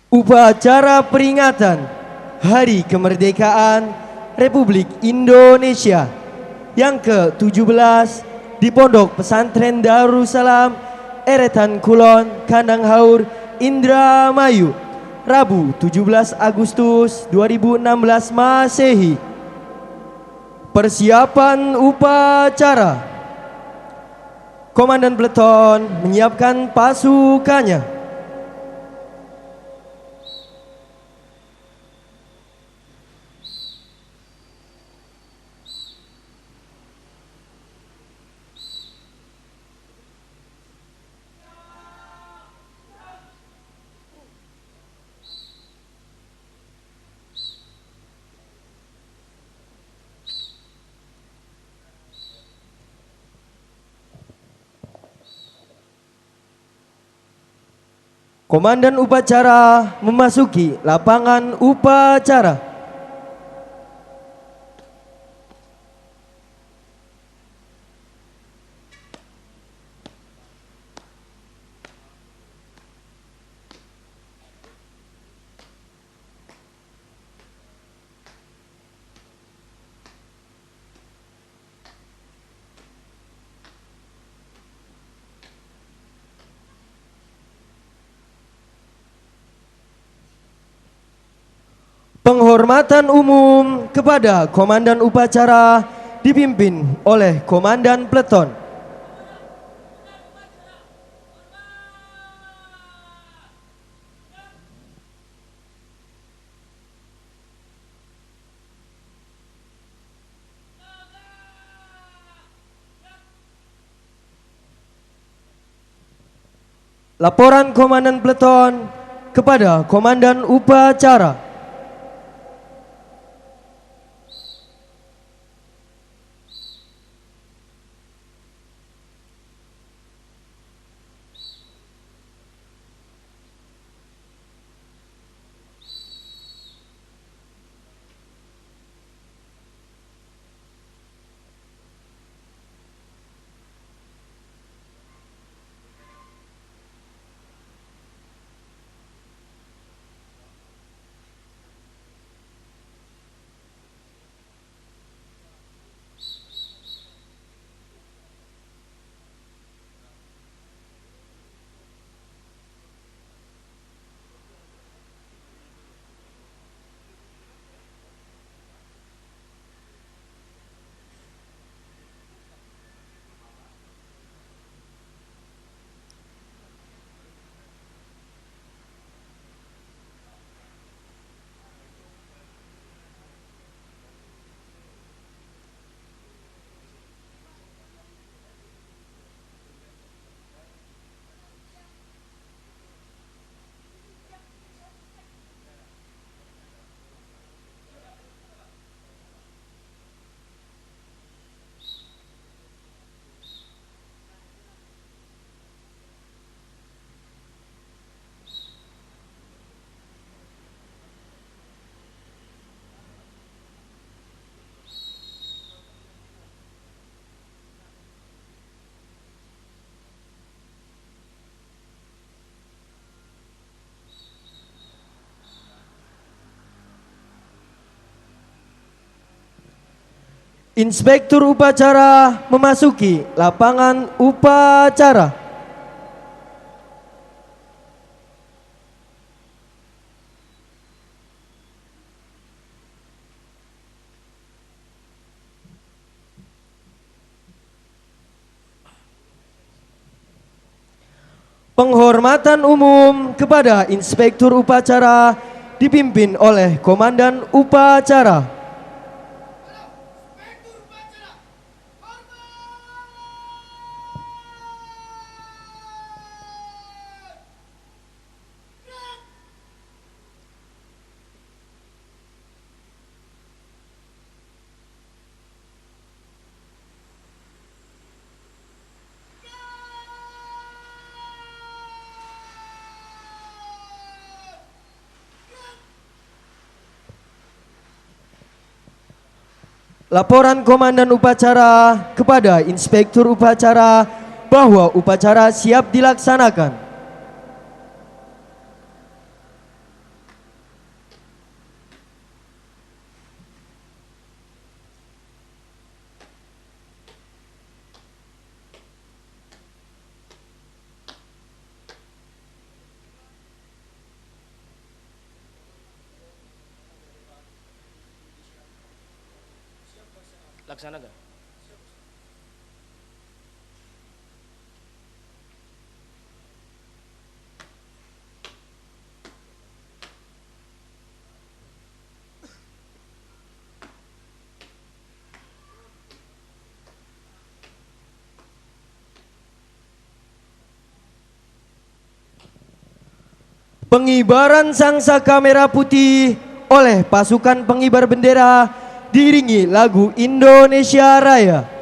Upacara peringatan Hari Kemerdekaan Republik Indonesia yang ke-17 di Pondok Pesantren Darussalam Eretan Kulon, Kandang Haur, Indramayu, Rabu 17 Agustus 2016 Masehi. Persiapan upacara. Komandan Peleton menyiapkan pasukannya. Komandan upacara memasuki lapangan upacara. Penghormatan umum kepada Komandan Upacara dipimpin oleh Komandan Peleton. Laporan Komandan Peleton kepada Komandan Upacara. Inspektur upacara memasuki lapangan upacara. Penghormatan umum kepada Inspektur upacara dipimpin oleh Komandan Upacara. Laporan Komandan Upacara kepada Inspektur Upacara bahwa upacara siap dilaksanakan. laksanakan. Pengibaran sangsaka merah putih oleh pasukan pengibar bendera diiringi lagu Indonesia Raya.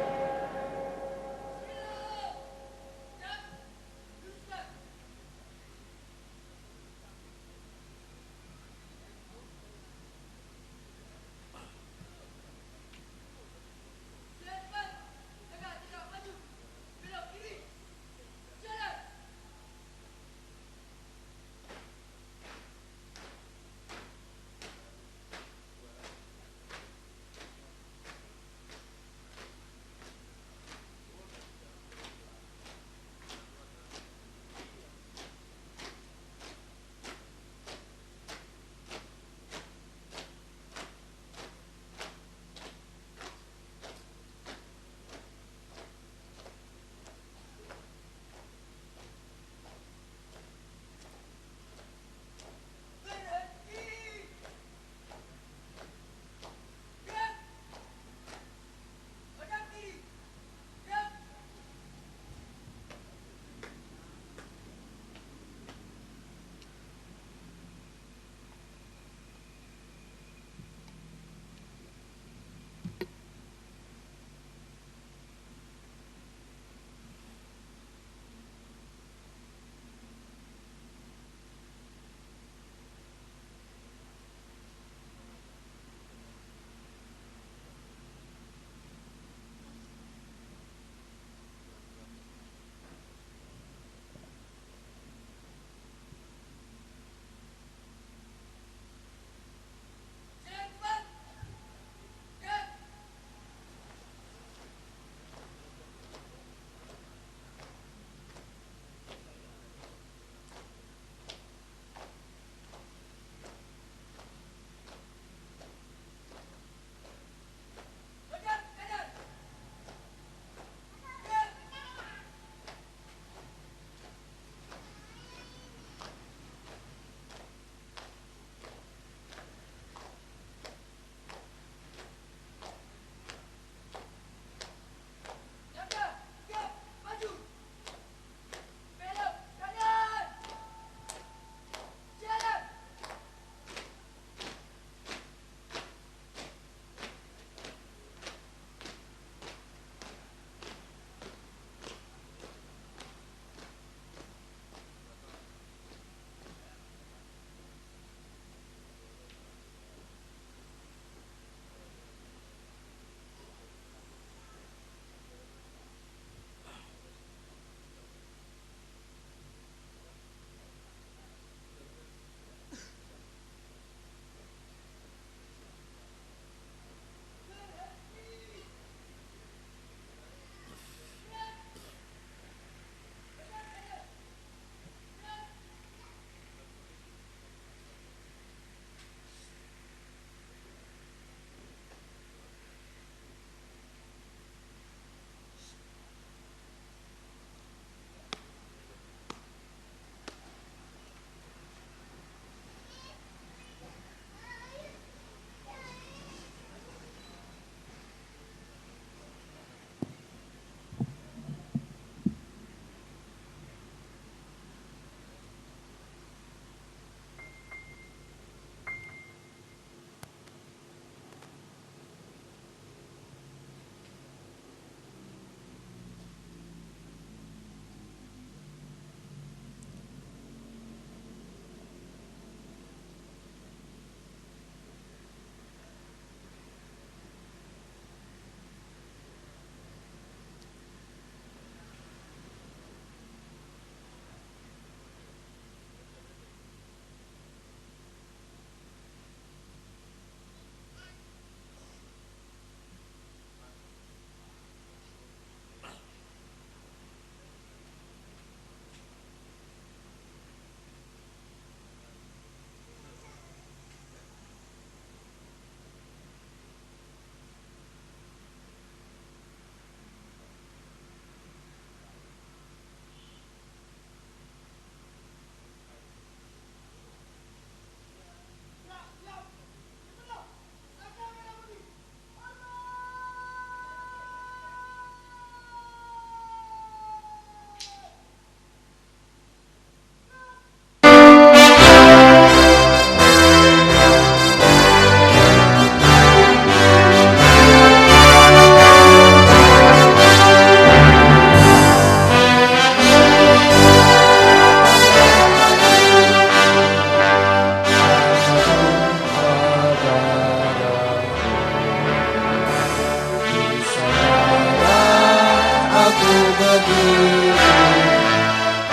begitu,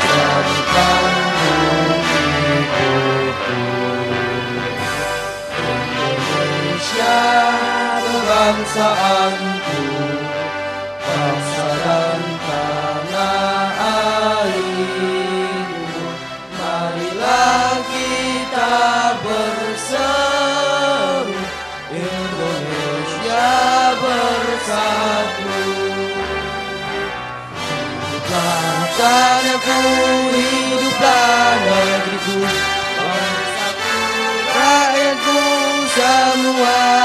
jadikan hidupku. Indonesia kebangsaanku, bangsa dan tanah airku. Marilah kita berseru, Indonesia bersatu. Hiduplah tanahku, hiduplah negeriku, bangsaku, rakyatku semuanya.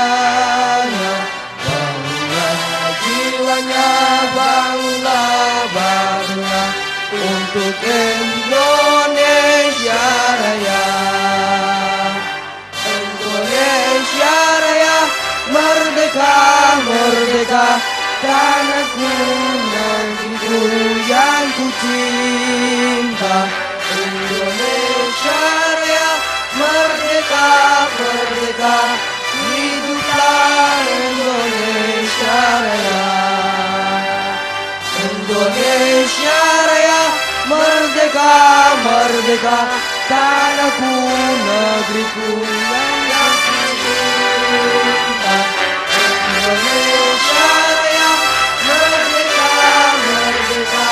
Bangunlah jiwanya, bangunlah badannya untuk Indonesia Raya. Indonesia Raya, merdeka, merdeka, tanahku, negeriku yang ku cinta. Indonesia Raya, merdeka, merdeka, hiduplah Indonesia Raya. Indonesia Raya, merdeka, merdeka, tanahku, negeriku yang ku cinta. Indonesia Raya, merdeka, merdeka,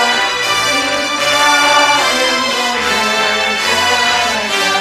hiduplah Indonesia Raya.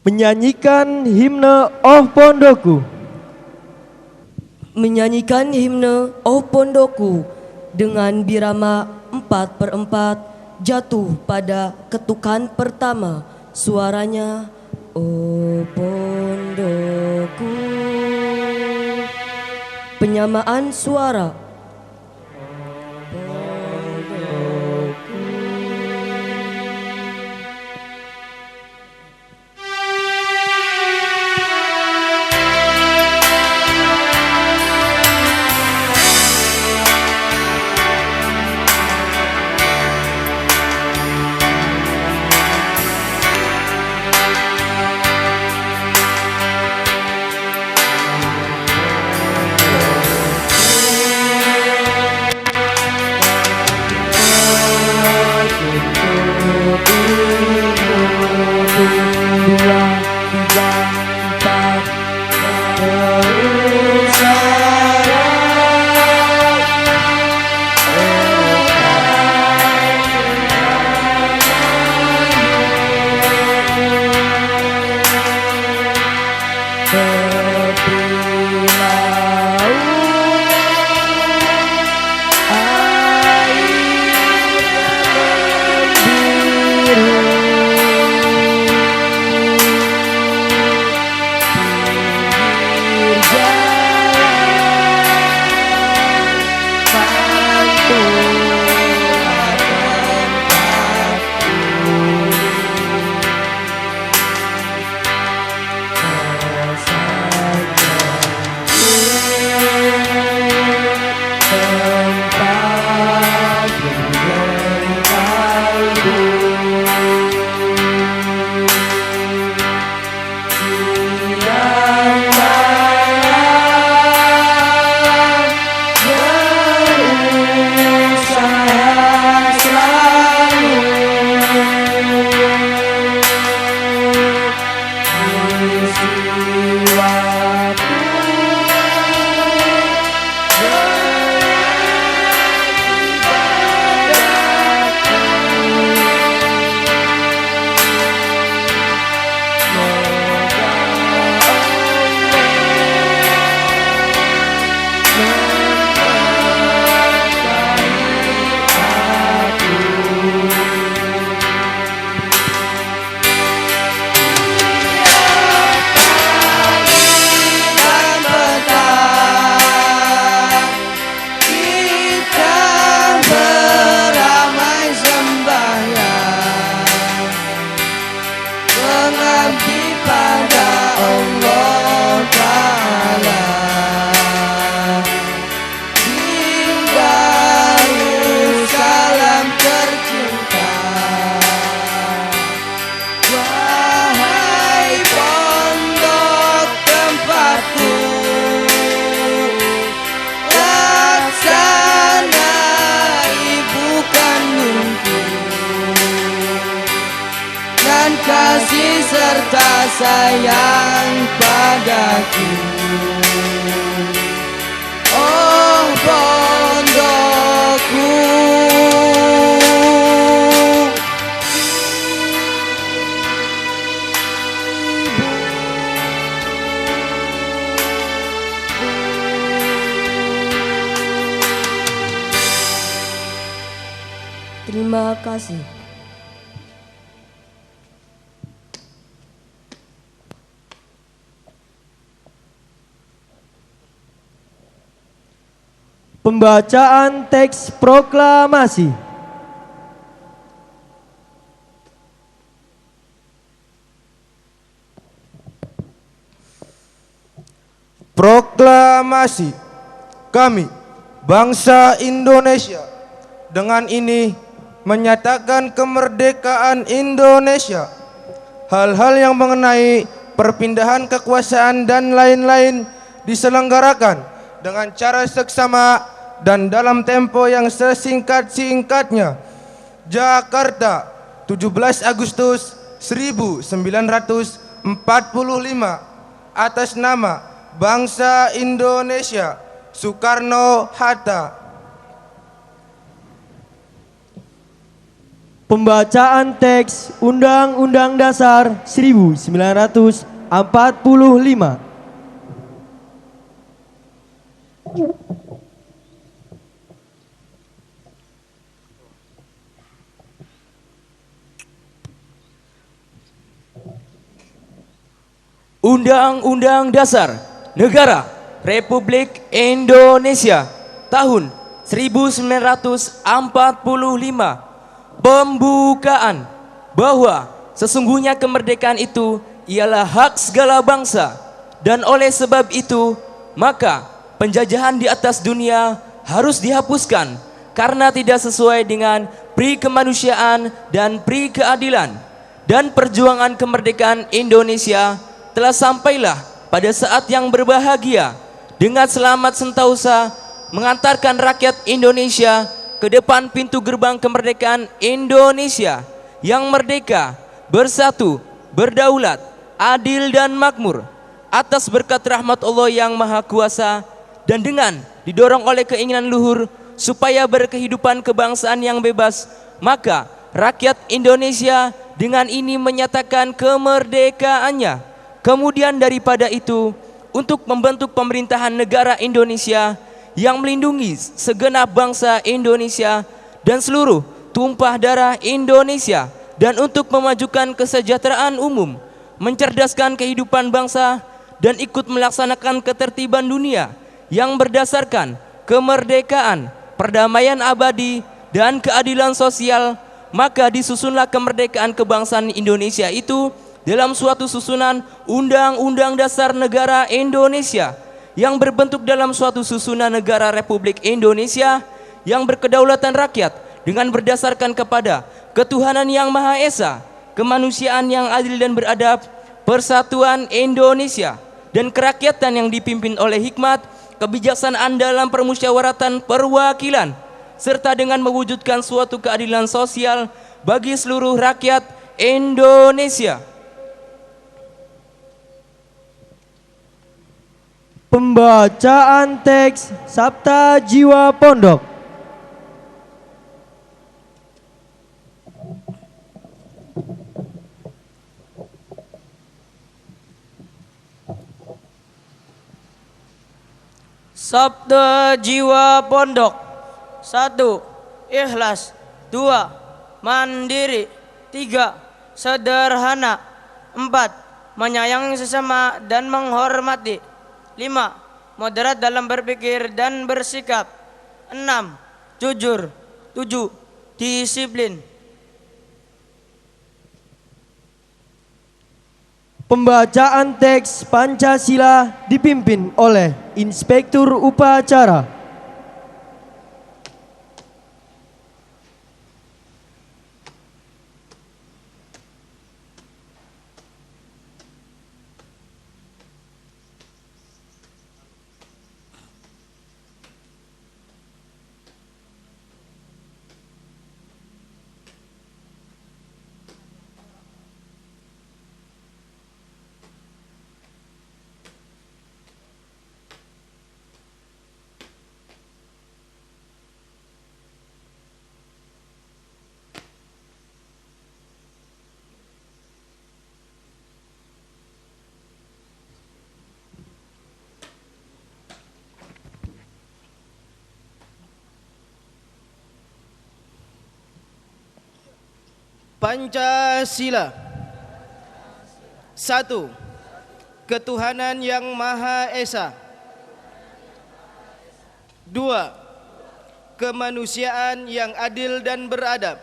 Menyanyikan himne Oh Pondoku. Menyanyikan himne Oh Pondoku dengan birama 4/4 jatuh pada ketukan pertama. Suaranya Oh Pondoku. Penyamaan suara. Tepilah tak sayang padaku. Oh pondokku, Terima kasih. Pembacaan teks proklamasi. Proklamasi. Kami, bangsa Indonesia, dengan ini menyatakan kemerdekaan Indonesia. Hal-hal yang mengenai perpindahan kekuasaan dan lain-lain diselenggarakan dengan cara seksama dan dalam tempo yang sesingkat-singkatnya. Jakarta, 17 Agustus 1945, atas nama bangsa Indonesia, Soekarno-Hatta. Pembacaan teks Undang-Undang Dasar 1945. Undang-Undang Dasar Negara Republik Indonesia tahun 1945. Pembukaan bahwa sesungguhnya kemerdekaan itu ialah hak segala bangsa, dan oleh sebab itu maka penjajahan di atas dunia harus dihapuskan karena tidak sesuai dengan pri kemanusiaan dan pri keadilan, dan perjuangan kemerdekaan Indonesia telah sampailah pada saat yang berbahagia dengan selamat sentausa mengantarkan rakyat Indonesia ke depan pintu gerbang kemerdekaan Indonesia yang merdeka, bersatu, berdaulat, adil dan makmur atas berkat rahmat Allah yang Maha Kuasa, dan dengan didorong oleh keinginan luhur supaya berkehidupan kebangsaan yang bebas, maka rakyat Indonesia dengan ini menyatakan kemerdekaannya. Kemudian daripada itu, untuk membentuk pemerintahan negara Indonesia yang melindungi segenap bangsa Indonesia dan seluruh tumpah darah Indonesia, dan untuk memajukan kesejahteraan umum, mencerdaskan kehidupan bangsa, dan ikut melaksanakan ketertiban dunia yang berdasarkan kemerdekaan, perdamaian abadi, dan keadilan sosial, maka disusunlah kemerdekaan kebangsaan Indonesia itu dalam suatu susunan Undang-Undang Dasar Negara Indonesia yang berbentuk dalam suatu susunan negara Republik Indonesia yang berkedaulatan rakyat dengan berdasarkan kepada ketuhanan yang Maha Esa, kemanusiaan yang adil dan beradab, persatuan Indonesia, dan kerakyatan yang dipimpin oleh hikmat, kebijaksanaan dalam permusyawaratan perwakilan, serta dengan mewujudkan suatu keadilan sosial bagi seluruh rakyat Indonesia. Pembacaan teks Sabta Jiwa Pondok. Sabda Jiwa Pondok. 1. Ikhlas. 2. Mandiri. 3. Sederhana. 4. Menyayangi sesama dan menghormati. 5. Moderat dalam berpikir dan bersikap. 6. Jujur. 7. Disiplin. Pembacaan teks Pancasila dipimpin oleh Inspektur Upacara. Pancasila. 1. Ketuhanan yang Maha Esa. 2. Kemanusiaan yang adil dan beradab.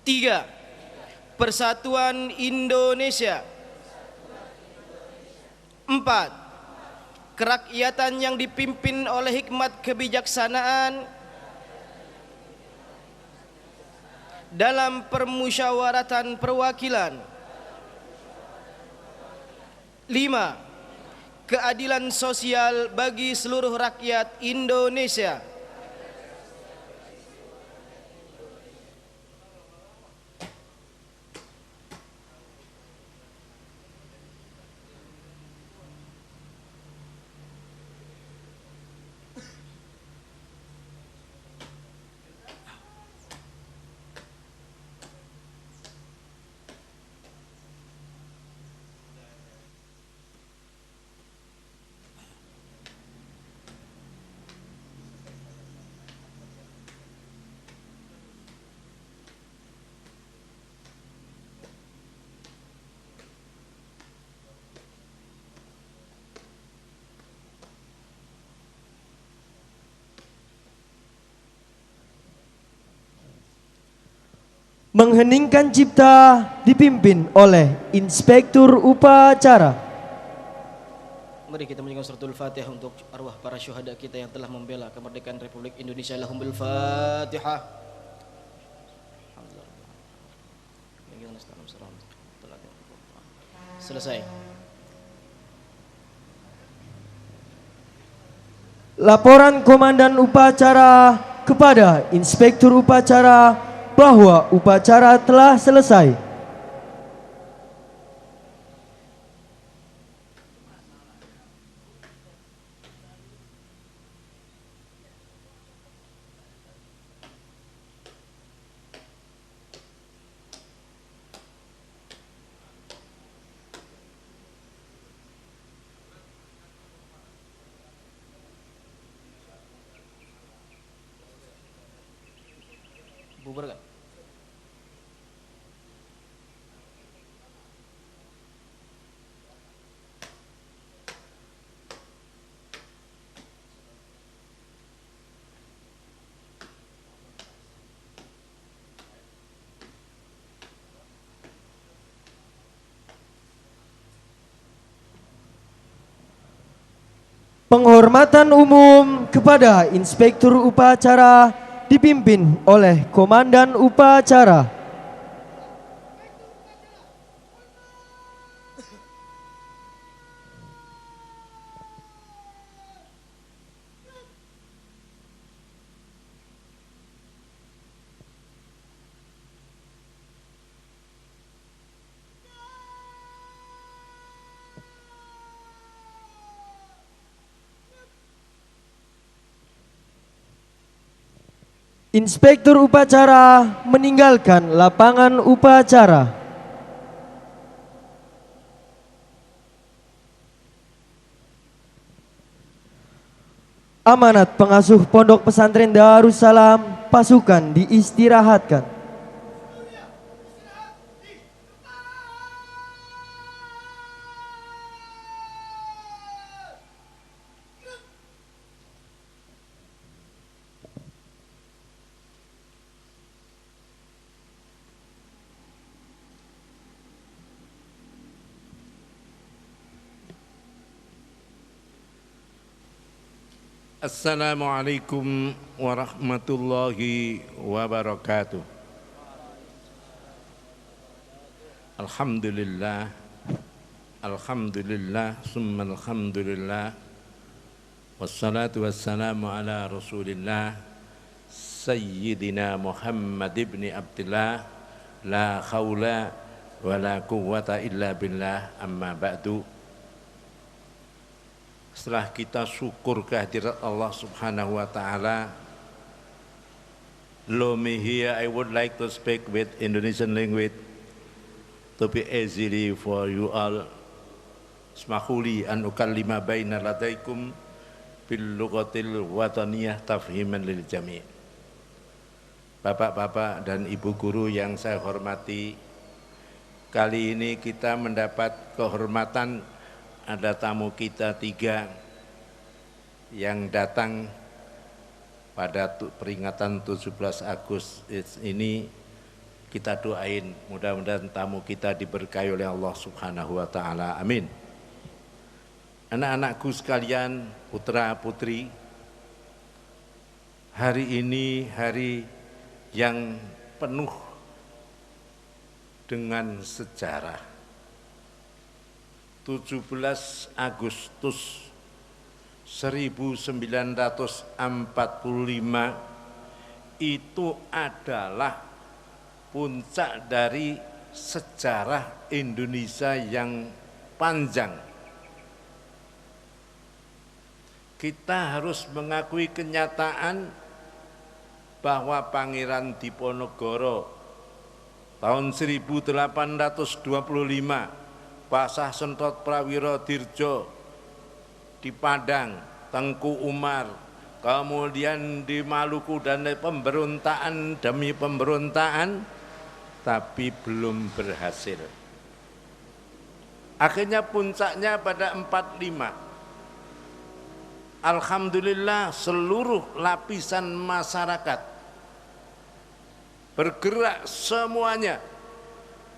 3. Persatuan Indonesia. 4. Kerakyatan yang dipimpin oleh hikmat kebijaksanaan dalam permusyawaratan perwakilan. 5. Keadilan sosial bagi seluruh rakyat Indonesia. Mengheningkan cipta dipimpin oleh Inspektur Upacara. Mari kita menyanyikan suratul Fatihah untuk arwah para syuhada kita yang telah membela kemerdekaan Republik Indonesia. Lahumul Fatihah. Selesai. Laporan Komandan Upacara kepada Inspektur Upacara bahwa upacara telah selesai. Bubarkan. Penghormatan umum kepada Inspektur Upacara dipimpin oleh Komandan Upacara. Inspektur Upacara meninggalkan lapangan upacara. Amanat pengasuh Pondok Pesantren Darussalam pasukan diistirahatkan. Assalamualaikum warahmatullahi wabarakatuh. Alhamdulillah, alhamdulillah, summa alhamdulillah. Wassalatu wassalamu ala rasulillah Sayyidina Muhammad ibn Abdillah. La khawla wa la quwwata illa billah, amma ba'du. Setelah kita syukur kehadirat Allah Subhanahu wa Ta'ala, lo me here I would like to speak with Indonesian language to be easily for you all. Smahuli an ukallima baina ladaikum bil lughatil wataniyah tafhiman lil jami'. Bapak-bapak dan ibu guru yang saya hormati, kali ini kita mendapat kehormatan ada tamu kita 3 yang datang pada peringatan 17 Agustus ini. Kita doain mudah-mudahan tamu kita diberkahi oleh Allah Subhanahu wa taala. Amin. Anak-anakku sekalian, putra-putri, hari ini hari yang penuh dengan sejarah. 17 Agustus 1945 itu adalah puncak dari sejarah Indonesia yang panjang. Kita harus mengakui kenyataan bahwa Pangeran Diponegoro tahun 1825, Pasah Sentot Prawiro Dirjo di Padang, Tengku Umar, kemudian di Maluku, dan pemberontakan demi pemberontakan, tapi belum berhasil. Akhirnya puncaknya pada 45. Alhamdulillah seluruh lapisan masyarakat bergerak semuanya.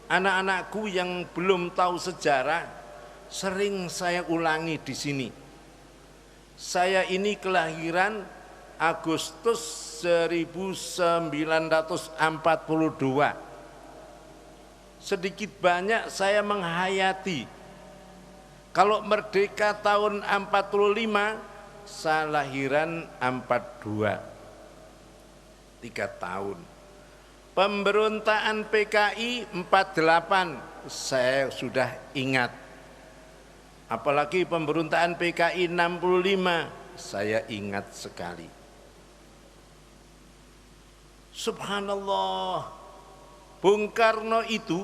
Anak-anakku yang belum tahu sejarah, sering saya ulangi di sini. Saya ini kelahiran Agustus 1942. Sedikit banyak saya menghayati. Kalau merdeka tahun 45, saya lahiran 42. 3 tahun. Pemberontakan PKI 48 saya sudah ingat. Apalagi pemberontakan PKI 65 saya ingat sekali. Subhanallah, Bung Karno itu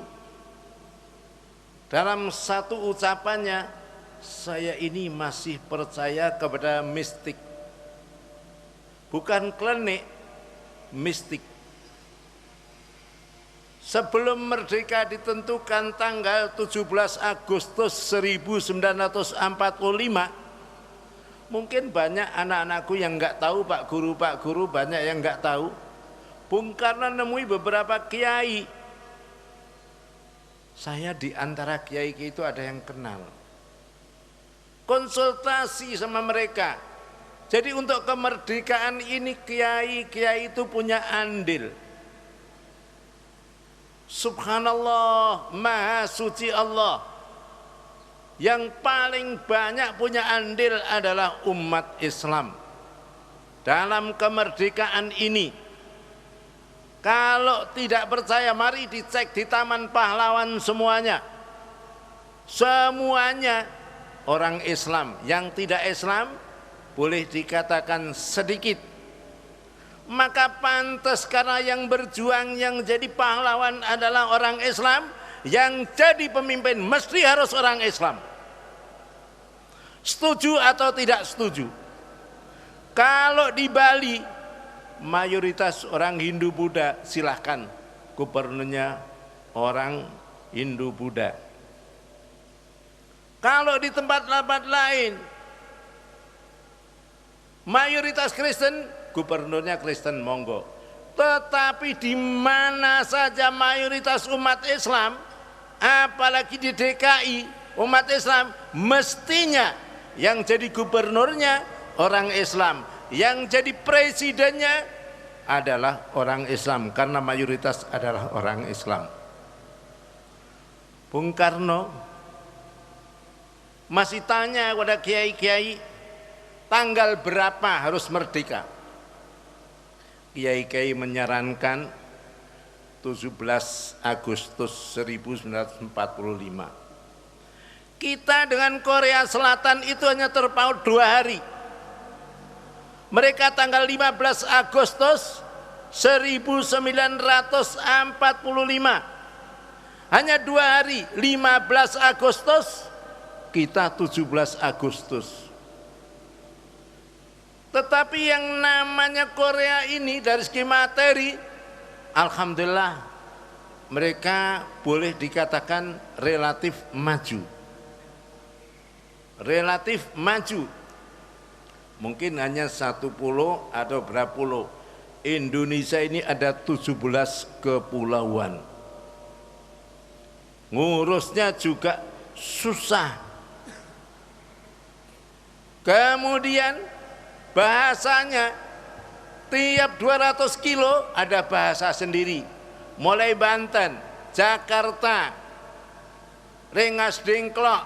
dalam satu ucapannya, saya ini masih percaya kepada mistik. Bukan klenik, mistik. Sebelum merdeka ditentukan tanggal 17 Agustus 1945, mungkin banyak anak-anakku yang enggak tahu, Pak Guru banyak yang enggak tahu. Bung Karno nemui beberapa kiai. Saya di antara kiai itu ada yang kenal. Konsultasi sama mereka. Jadi untuk kemerdekaan ini kiai-kiai itu punya andil. Subhanallah, Maha Suci Allah. Yang paling banyak punya andil adalah umat Islam dalam kemerdekaan ini. Kalau tidak percaya, mari dicek di Taman Pahlawan semuanya. Semuanya orang Islam. Yang tidak Islam boleh dikatakan sedikit. Maka pantas karena yang berjuang, yang jadi pahlawan adalah orang Islam, yang jadi pemimpin mesti harus orang Islam. Setuju atau tidak setuju? Kalau di Bali mayoritas orang Hindu Buddha, silahkan gubernurnya orang Hindu Buddha. Kalau di tempat-tempat lain mayoritas Kristen, gubernurnya Kristen, monggo. Tetapi di mana saja mayoritas umat Islam, apalagi di DKI umat Islam, mestinya yang jadi gubernurnya orang Islam, yang jadi presidennya adalah orang Islam, karena mayoritas adalah orang Islam. Bung Karno masih tanya kepada kiai-kiai, tanggal berapa harus merdeka? Kiai-kiai menyarankan 17 Agustus 1945. Kita dengan Korea Selatan itu hanya terpaut 2 hari. Mereka tanggal 15 Agustus 1945. Hanya 2 hari, 15 Agustus, kita 17 Agustus. Tetapi yang namanya Korea ini dari segi materi alhamdulillah mereka boleh dikatakan relatif maju. Relatif maju. Mungkin hanya 1 pulau atau berapa pulau. Indonesia ini ada 17 kepulauan. Ngurusnya juga susah. Kemudian bahasanya tiap 200 kilo ada bahasa sendiri. Mulai Banten, Jakarta, Rengas Dengklok,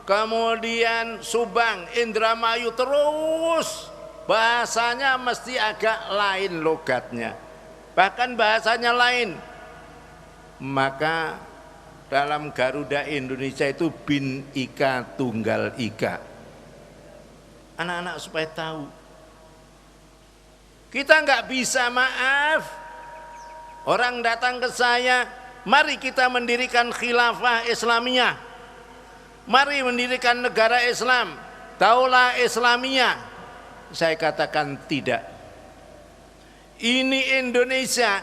kemudian Subang, Indramayu, terus bahasanya mesti agak lain logatnya, bahkan bahasanya lain. Maka dalam Garuda Indonesia itu bin ika tunggal ika. Anak-anak supaya tahu, kita nggak bisa, maaf, orang datang ke saya, mari kita mendirikan khilafah Islamiyah, mari mendirikan negara Islam, daulah Islamiyah. Saya katakan tidak. Ini Indonesia,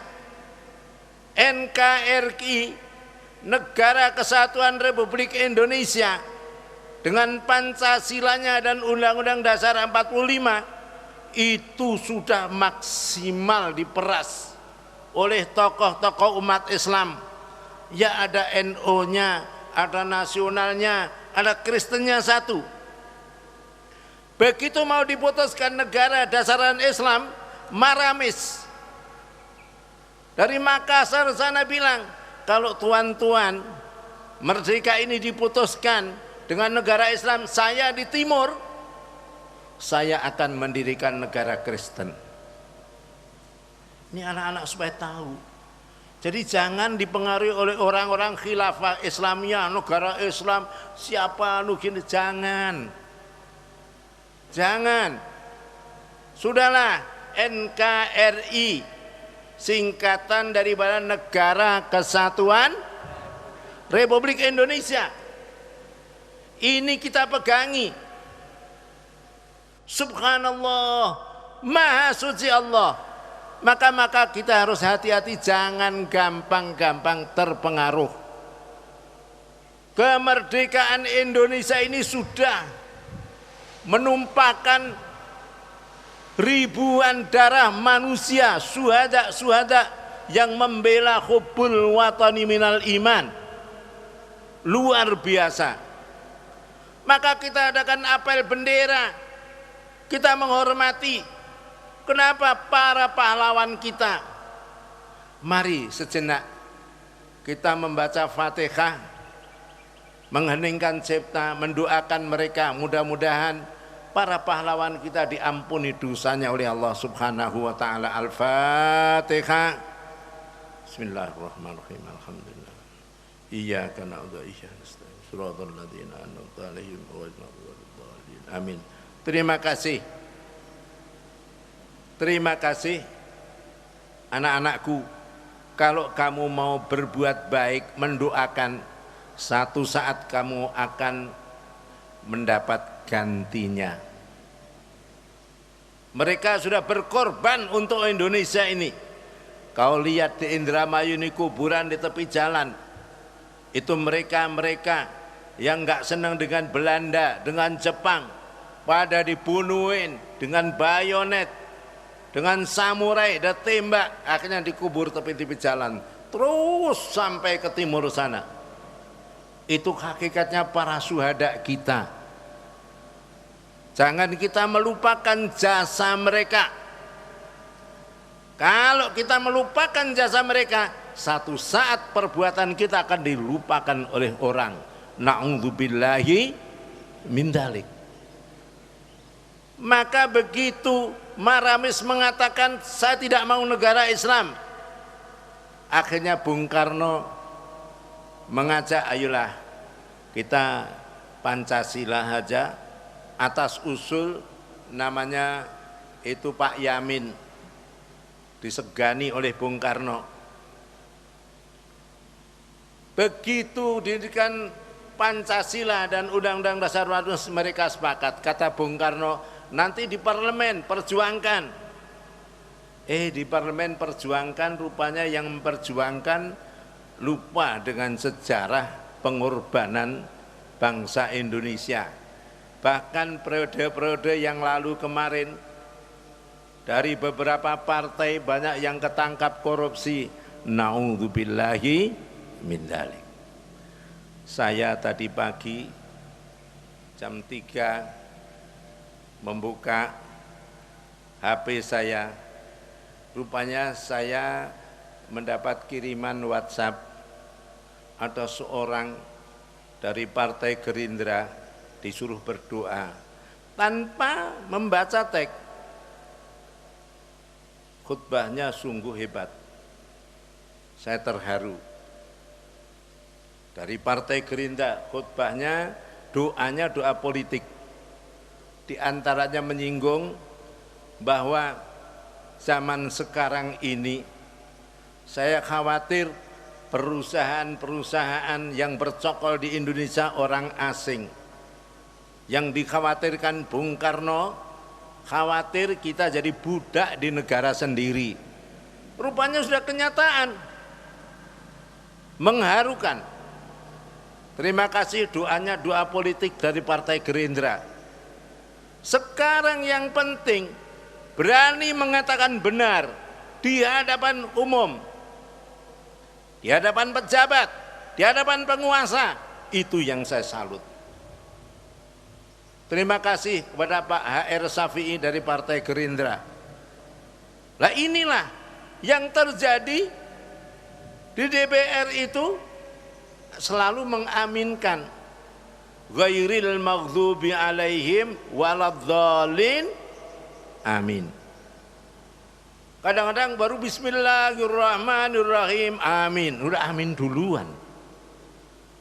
NKRI, Negara Kesatuan Republik Indonesia, dengan Pancasilanya dan Undang-Undang Dasar 45, itu sudah maksimal diperas oleh tokoh-tokoh umat Islam. Ya ada NU-nya, ada nasionalnya, ada Kristennya satu. Begitu mau diputuskan negara dasaran Islam, Maramis dari Makassar sana bilang, kalau tuan-tuan merdeka ini diputuskan dengan negara Islam, saya di timur, saya akan mendirikan negara Kristen. Ini anak-anak supaya tahu. Jadi jangan dipengaruhi oleh orang-orang khilafah Islamiyah, negara Islam, siapa gini, jangan. Jangan. Sudahlah, NKRI, singkatan daripada Negara Kesatuan Republik Indonesia. Ini kita pegangi. Subhanallah, Maha Suci Allah. Maka kita harus hati-hati, jangan gampang-gampang terpengaruh. Kemerdekaan Indonesia ini sudah menumpahkan ribuan darah manusia, suhada yang membela hubbul watani minal iman. Luar biasa. Maka kita adakan apel bendera, kita menghormati. Kenapa? Para pahlawan kita. Mari sejenak kita membaca Fatihah, mengheningkan cipta, mendoakan mereka, mudah-mudahan para pahlawan kita diampuni dosanya oleh Allah Subhanahu wa taala. Al-Fatihah. Bismillahirrahmanirrahim. Alhamdulillah. Iyyaka na'budu wa iyyaka nasta'in. Shiratal ladzina an'amta 'alaihim ghairil maghdubi 'alaihim. Amin. Terima kasih. Terima kasih anak-anakku. Kalau kamu mau berbuat baik, mendoakan, satu saat kamu akan mendapat gantinya. Mereka sudah berkorban untuk Indonesia ini. Kau lihat di Indramayu ini kuburan di tepi jalan. Itu mereka-mereka yang nggak senang dengan Belanda, dengan Jepang, pada dibunuhin dengan bayonet, dengan samurai, dan tembak, akhirnya dikubur tepi-tepi jalan. Terus sampai ke timur sana. Itu hakikatnya para syuhada kita. Jangan kita melupakan jasa mereka. Kalau kita melupakan jasa mereka, satu saat perbuatan kita akan dilupakan oleh orang. Na'udzubillahi min dzalik. Maka begitu Maramis mengatakan saya tidak mau negara Islam, akhirnya Bung Karno mengajak, ayolah kita Pancasila saja, atas usul namanya itu Pak Yamin, disegani oleh Bung Karno. Begitu didirikan Pancasila dan Undang-Undang Dasar 45, mereka sepakat. Kata Bung Karno, nanti di parlemen perjuangkan. Di parlemen perjuangkan, rupanya yang memperjuangkan lupa dengan sejarah pengorbanan bangsa Indonesia. Bahkan periode-periode yang lalu kemarin, dari beberapa partai banyak yang ketangkap korupsi. Naudzubillahi min dzalik. Saya tadi pagi jam 3 membuka HP saya. Rupanya saya mendapat kiriman WhatsApp, ada seorang dari Partai Gerindra disuruh berdoa tanpa membaca teks. Khutbahnya sungguh hebat. Saya terharu. Dari Partai Gerindra, khutbahnya, doanya doa politik. Di antaranya menyinggung bahwa zaman sekarang ini saya khawatir perusahaan-perusahaan yang bercokol di Indonesia orang asing. Yang dikhawatirkan Bung Karno, khawatir kita jadi budak di negara sendiri. Rupanya sudah kenyataan. Mengharukan. Terima kasih doanya, doa politik dari Partai Gerindra. Sekarang yang penting berani mengatakan benar di hadapan umum, di hadapan pejabat, di hadapan penguasa. Itu yang saya salut. Terima kasih kepada Pak HR Syafi'i dari Partai Gerindra. Lah inilah yang terjadi di DPR itu, selalu mengaminkan ghairil maghdubi alaihim waladhdallin. Amin. Kadang-kadang baru bismillahirrahmanirrahim, amin. Udah amin duluan.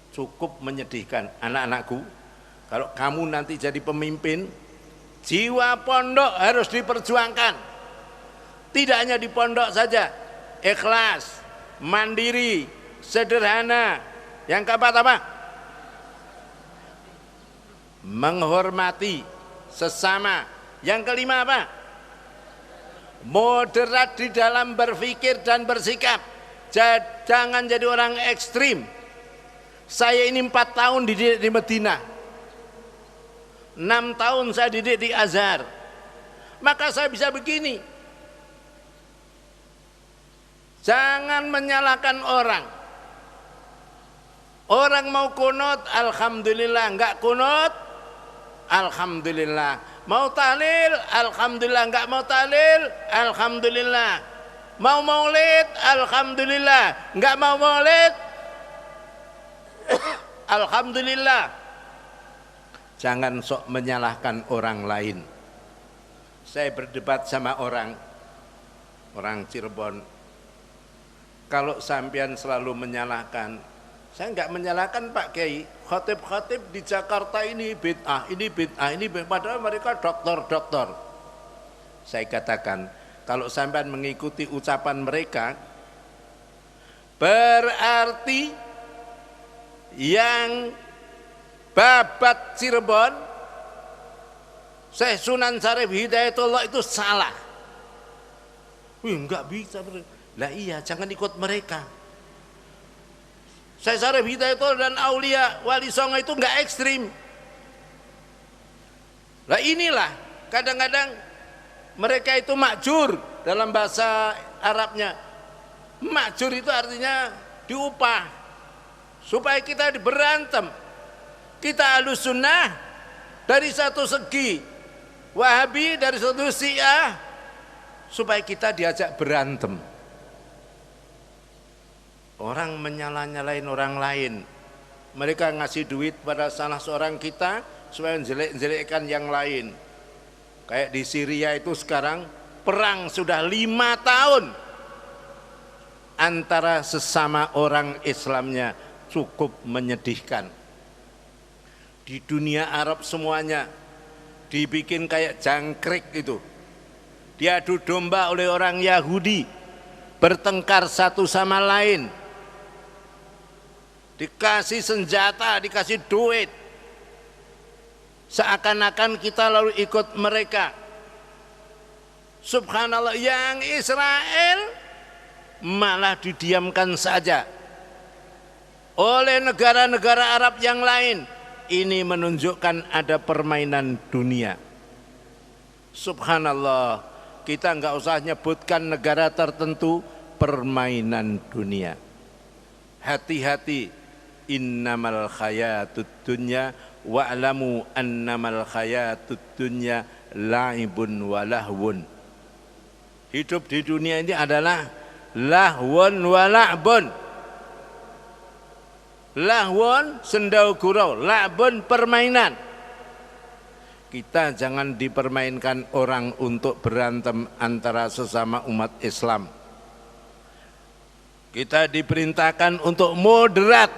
Cukup menyedihkan. Anak-anakku, kalau kamu nanti jadi pemimpin, jiwa pondok harus diperjuangkan. Tidak hanya di pondok saja, ikhlas, mandiri, sederhana. Yang keempat apa? Menghormati sesama. Yang kelima apa? Moderat di dalam berpikir dan bersikap. Jangan jadi orang ekstrim. Saya ini 4 tahun dididik di Medina, 6 tahun saya dididik di Azhar. Maka saya bisa begini. Jangan menyalahkan orang. Orang mau kunut, alhamdulillah. Enggak kunut, alhamdulillah. Mau tahlil, alhamdulillah. Enggak mau tahlil, alhamdulillah. Mau maulid, alhamdulillah. Enggak mau maulid, alhamdulillah. Jangan sok menyalahkan orang lain. Saya berdebat sama orang Cirebon. Kalau sampean selalu menyalahkan, saya enggak menyalahkan Pak Kiai. Khatib-khatib di Jakarta ini bid'ah, ini bid'ah, ini bid'ah. Padahal mereka doktor-doktor. Saya katakan, kalau sampean mengikuti ucapan mereka, berarti yang babat Cirebon, Syekh Sunan Syarif Hidayatullah itu salah. Wih, enggak bisa. Lah iya, jangan ikut mereka. Syekh Syarif Hidayatullah dan Aulia Wali Songo itu enggak ekstrim. Lah inilah kadang-kadang mereka itu makjur dalam bahasa Arabnya. Makjur itu artinya diupah supaya kita berantem. Kita Ahlus Sunnah dari satu segi, Wahabi dari satu Syiah, supaya kita diajak berantem. Orang menyalah-nyalain orang lain. Mereka ngasih duit pada salah seorang kita supaya menjelek-jelekkan yang lain. Kayak di Syria itu sekarang perang sudah 5 tahun antara sesama orang Islamnya. Cukup menyedihkan. Di dunia Arab semuanya dibikin kayak jangkrik itu. Diadu domba oleh orang Yahudi, bertengkar satu sama lain. Dikasih senjata, dikasih duit. Seakan-akan kita lalu ikut mereka. Subhanallah, yang Israel malah didiamkan saja oleh negara-negara Arab yang lain. Ini menunjukkan ada permainan dunia. Subhanallah, kita nggak usah nyebutkan negara tertentu, permainan dunia. Hati-hati, innamal khayatud dunya wa'lamu annamal khayatud dunya la'ibun wa lahwun. Hidup di dunia ini adalah lahwun wa la'bun. Lahwun sendau gurau, la'bun permainan. Kita jangan dipermainkan orang untuk berantem antara sesama umat Islam. Kita diperintahkan untuk moderat.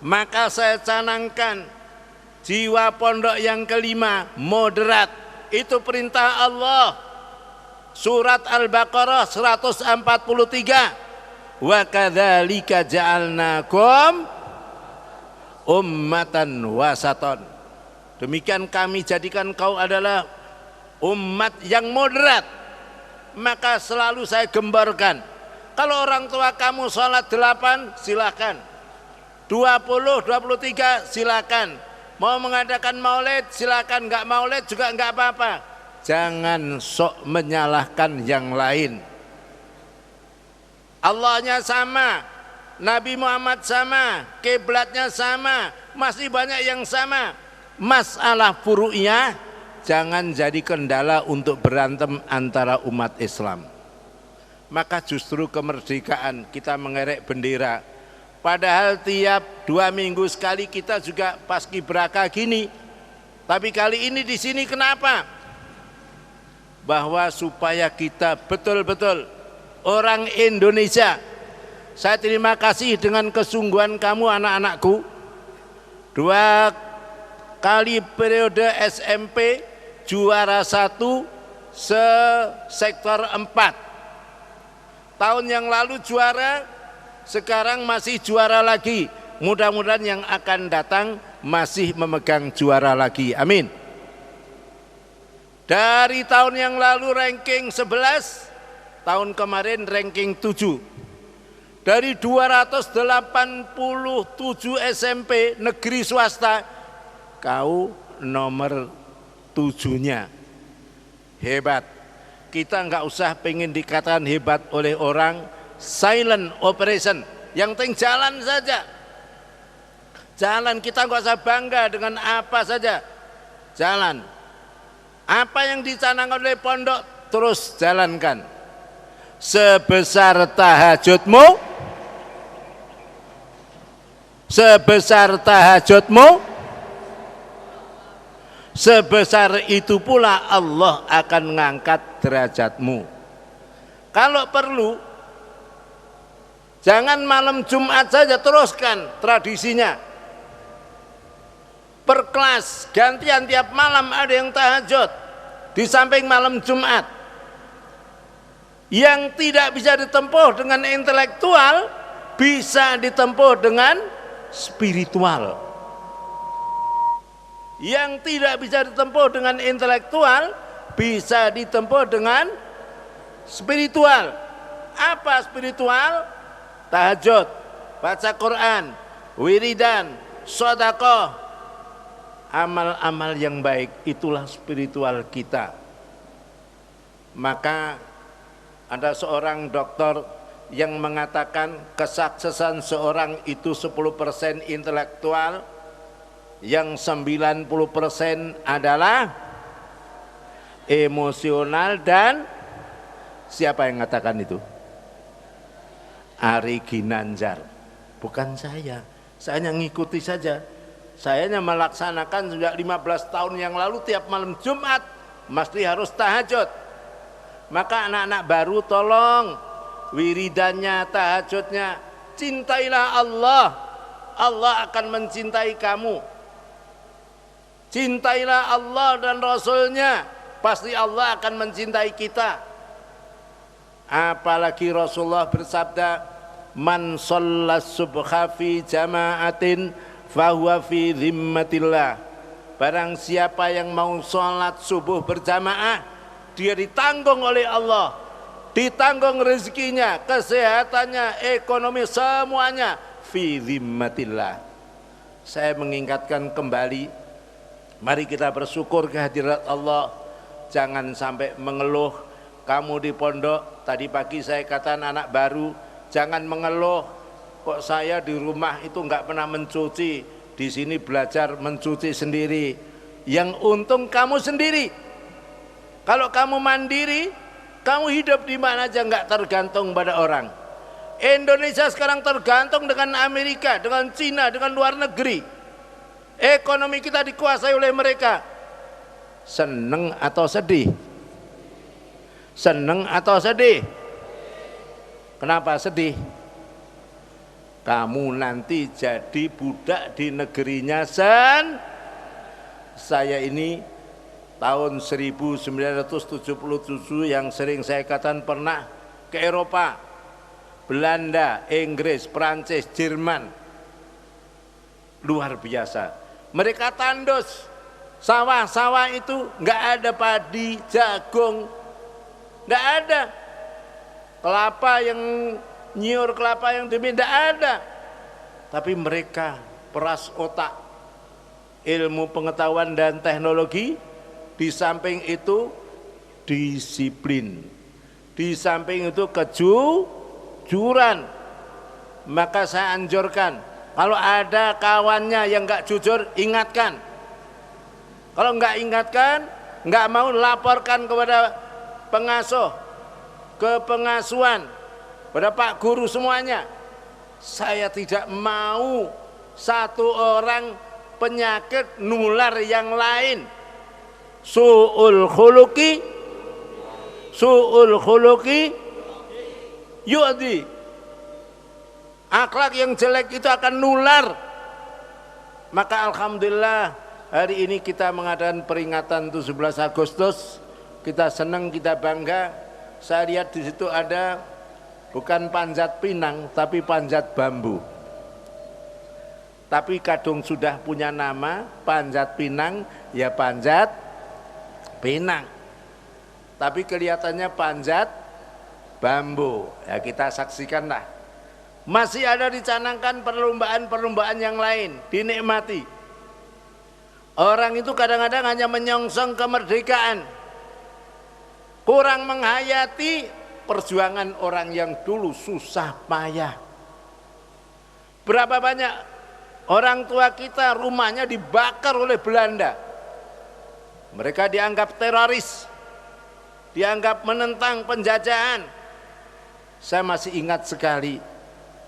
Maka saya canangkan jiwa pondok yang kelima, moderat. Itu perintah Allah. Surat Al-Baqarah 143. Wa kadzalika ja'alnakum ummatan wasaton. Demikian kami jadikan kau adalah umat yang moderat. Maka selalu saya gembarkan, kalau orang tua kamu sholat 8 silakan, 20, 23 silakan, mau mengadakan maulid silakan, enggak maulid juga enggak apa-apa. Jangan sok menyalahkan yang lain. Allahnya sama, Nabi Muhammad sama, kiblatnya sama, masih banyak yang sama. Masalah furu'nya jangan jadi kendala untuk berantem antara umat Islam. Maka justru kemerdekaan kita mengerek bendera. Padahal tiap 2 minggu sekali kita juga paskibraka gini. Tapi kali ini di sini kenapa? Bahwa supaya kita betul-betul orang Indonesia. Saya terima kasih dengan kesungguhan kamu anak-anakku. 2 kali periode SMP juara 1 sektor 4. Tahun yang lalu juara, sekarang masih juara lagi. Mudah-mudahan yang akan datang masih memegang juara lagi. Amin. Dari tahun yang lalu ranking 11, tahun kemarin ranking 7. Dari 287 SMP negeri swasta, kau nomor 7-nya. Hebat. Kita nggak usah pengen dikatakan hebat oleh orang, silent operation. Yang penting jalan saja. Jalan, kita nggak usah bangga dengan apa saja. Jalan. Apa yang dicanangkan oleh pondok, terus jalankan. Sebesar tahajudmu, sebesar itu pula Allah akan mengangkat derajatmu. Kalau perlu, jangan malam Jumat saja, teruskan tradisinya. Per kelas, gantian tiap malam ada yang tahajud di samping malam Jumat. Yang tidak bisa ditempuh dengan intelektual, bisa ditempuh dengan spiritual. Yang tidak bisa ditempuh dengan intelektual, bisa ditempuh dengan spiritual. Apa spiritual? Tahajud, baca Quran, wiridan, sedekah, amal-amal yang baik, itulah spiritual kita. Maka ada seorang dokter yang mengatakan kesuksesan seorang itu 10% intelektual, yang 90% adalah emosional. Dan siapa yang mengatakan itu? Ari Ginanjar, bukan saya hanya ngikuti saja. Saya hanya melaksanakan sejak 15 tahun yang lalu, tiap malam Jumat mesti harus tahajud. Maka anak-anak baru tolong wiridannya, tahajudnya, cintailah Allah, Allah akan mencintai kamu. Cintailah Allah dan Rasulnya, pasti Allah akan mencintai kita. Apalagi Rasulullah bersabda, man shollas subha fi jama'atin fahuwa fi dhimmatillah. Barang siapa yang mau sholat subuh berjamaah dia ditanggung oleh Allah, ditanggung rezekinya, kesehatannya, ekonomi, semuanya fi zimmatillah. Saya mengingatkan kembali, mari kita bersyukur kehadirat Allah. Jangan sampai mengeluh. Kamu di pondok, tadi pagi saya katakan anak baru, jangan mengeluh, kok saya di rumah itu enggak pernah mencuci, di sini belajar mencuci sendiri. Yang untung kamu sendiri. Kalau kamu mandiri, kamu hidup di mana aja enggak tergantung pada orang. Indonesia sekarang tergantung dengan Amerika, dengan Cina, dengan luar negeri. Ekonomi kita dikuasai oleh mereka. Seneng atau sedih? Seneng atau sedih? Kenapa sedih? Kamu nanti jadi budak di negerinya Saya ini tahun 1977 yang sering saya katakan pernah ke Eropa, Belanda, Inggris, Prancis, Jerman. Luar biasa. Mereka tandus. Sawah-sawah itu nggak ada padi, jagung, nggak ada. Kelapa yang nyiur, kelapa yang demi, nggak ada. Tapi mereka peras otak, ilmu pengetahuan dan teknologi, di samping itu disiplin, di samping itu kejujuran. Maka saya anjurkan, kalau ada kawannya yang nggak jujur, ingatkan. Kalau nggak ingatkan, nggak mau, laporkan kepada pengasuh, ke pengasuhan, pada Pak Guru semuanya. Saya tidak mau satu orang penyakit nular yang lain. Su'ul khuluqi yu'di. Akhlak yang jelek itu akan nular. Maka alhamdulillah hari ini kita mengadakan peringatan 17 Agustus. Kita senang, kita bangga. Saya lihat di situ ada bukan panjat pinang, tapi panjat bambu. Tapi kadung sudah punya nama, panjat pinang, ya panjat pinang. Tapi kelihatannya panjat bambu. Ya kita saksikanlah. Masih ada dicanangkan perlombaan-perlombaan yang lain, dinikmati. Orang itu kadang-kadang hanya menyongsong kemerdekaan, kurang menghayati perjuangan orang yang dulu susah payah. Berapa banyak orang tua kita rumahnya dibakar oleh Belanda. Mereka dianggap teroris, dianggap menentang penjajahan. Saya masih ingat sekali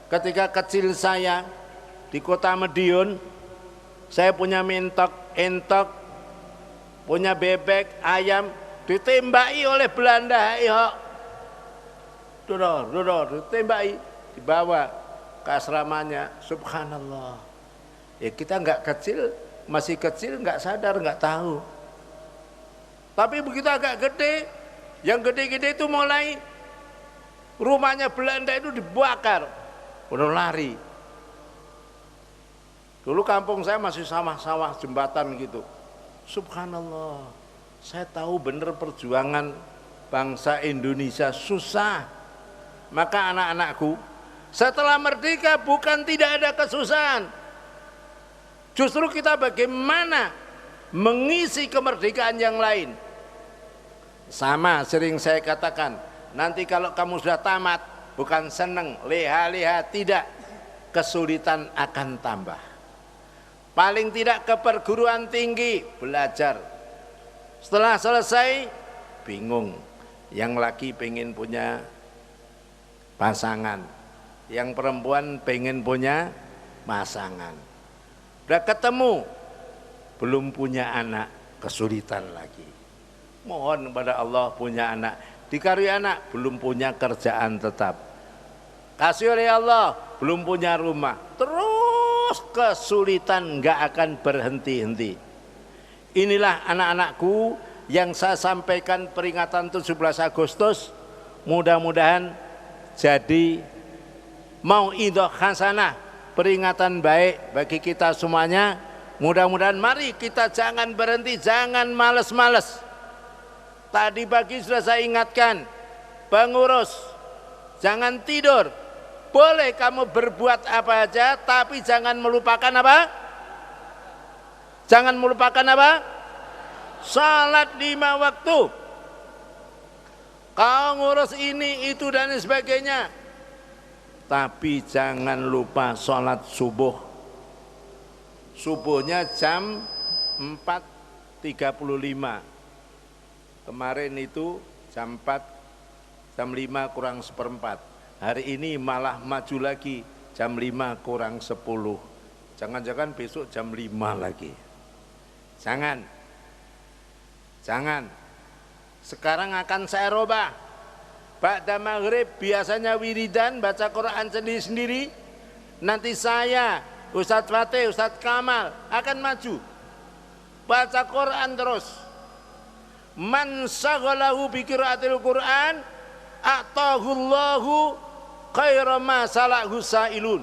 ketika kecil saya di kota Madiun. Saya punya entok, punya bebek, ayam, ditembaki oleh Belanda. Dodor, ditembaki, dibawa ke asramanya. Subhanallah. Ya kita nggak kecil, masih kecil, nggak sadar, nggak tahu. Tapi begitu agak gede, yang gede-gede itu mulai rumahnya Belanda itu dibakar, udah lari. Dulu kampung saya masih sawah-sawah, jembatan gitu. Subhanallah, saya tahu benar perjuangan bangsa Indonesia susah. Maka anak-anakku, setelah merdeka bukan tidak ada kesusahan. Justru kita bagaimana mengisi kemerdekaan yang lain. Sama sering saya katakan, nanti kalau kamu sudah tamat, bukan seneng, leha-leha, tidak. Kesulitan akan tambah. Paling tidak ke perguruan tinggi belajar. Setelah selesai bingung. Yang laki pengen punya pasangan, yang perempuan pengen punya pasangan. Udah ketemu belum punya anak, kesulitan lagi. Mohon kepada Allah punya anak. Dikaruniai anak belum punya kerjaan tetap. Kasih oleh Allah belum punya rumah. Terus kesulitan nggak akan berhenti-henti. Inilah anak-anakku yang saya sampaikan peringatan 17 Agustus. Mudah-mudahan jadi mauidhah hasanah, peringatan baik bagi kita semuanya. Mudah-mudahan mari kita jangan berhenti, jangan males-males. Tadi pagi sudah saya ingatkan, pengurus, jangan tidur. Boleh kamu berbuat apa aja, tapi jangan melupakan apa? Jangan melupakan apa? Salat 5 waktu. Kau ngurus ini, itu dan sebagainya. Tapi jangan lupa salat subuh. Subuhnya jam 4.35. Kemarin itu jam 4, jam 5 kurang seperempat. Hari ini malah maju lagi jam 5 kurang 10. Jangan-jangan besok jam 5 lagi. Jangan. Sekarang akan saya robah. Ba'da maghrib biasanya wiridan, baca Quran sendiri-sendiri. Nanti saya, Ustadz Fatih, Ustadz Kamal akan maju. Baca Quran terus. Man saghalahu bi qiraatil Qur'an atahullahu khairan ma salahu sailun.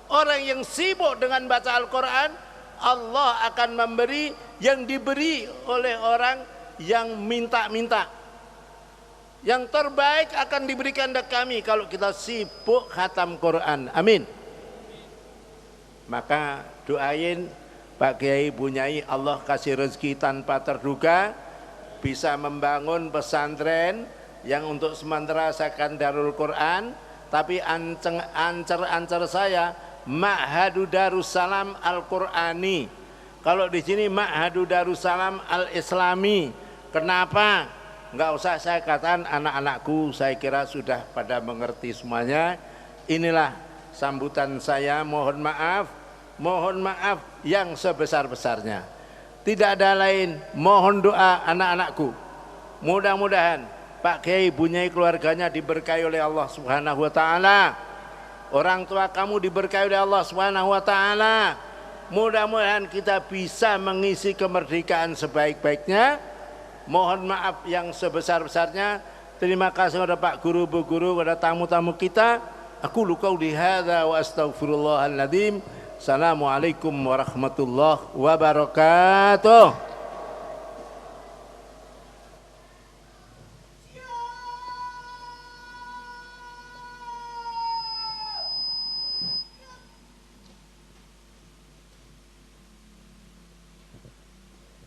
Orang yang sibuk dengan baca Al-Qur'an, Allah akan memberi yang diberi oleh orang yang minta-minta. Yang terbaik akan diberikan kepada kami kalau kita sibuk khatam Quran. Amin. Maka doain Pak Kiai Bunyai, Allah kasih rezeki tanpa terduga, bisa membangun pesantren yang untuk sementara saya akan Darul Quran, tapi ancer saya Ma'hadu Darussalam Al-Qur'ani. Kalau di sini Ma'hadu Darussalam Al-Islami. Kenapa? Enggak usah saya katakan, anak-anakku saya kira sudah pada mengerti semuanya. Inilah sambutan saya, mohon maaf yang sebesar-besarnya. Tidak ada lain, mohon doa anak-anakku. Mudah-mudahan Pak Kiai Bunyai keluarganya diberkahi oleh Allah Subhanahu wa taala. Orang tua kamu diberkahi oleh Allah Subhanahu wa taala. Mudah-mudahan kita bisa mengisi kemerdekaan sebaik-baiknya. Mohon maaf yang sebesar-besarnya. Terima kasih kepada Pak Guru, Bu Guru, kepada tamu-tamu kita. Aku qauli hadza wa astaghfirullahal adzim. Assalamualaikum warahmatullahi wabarakatuh.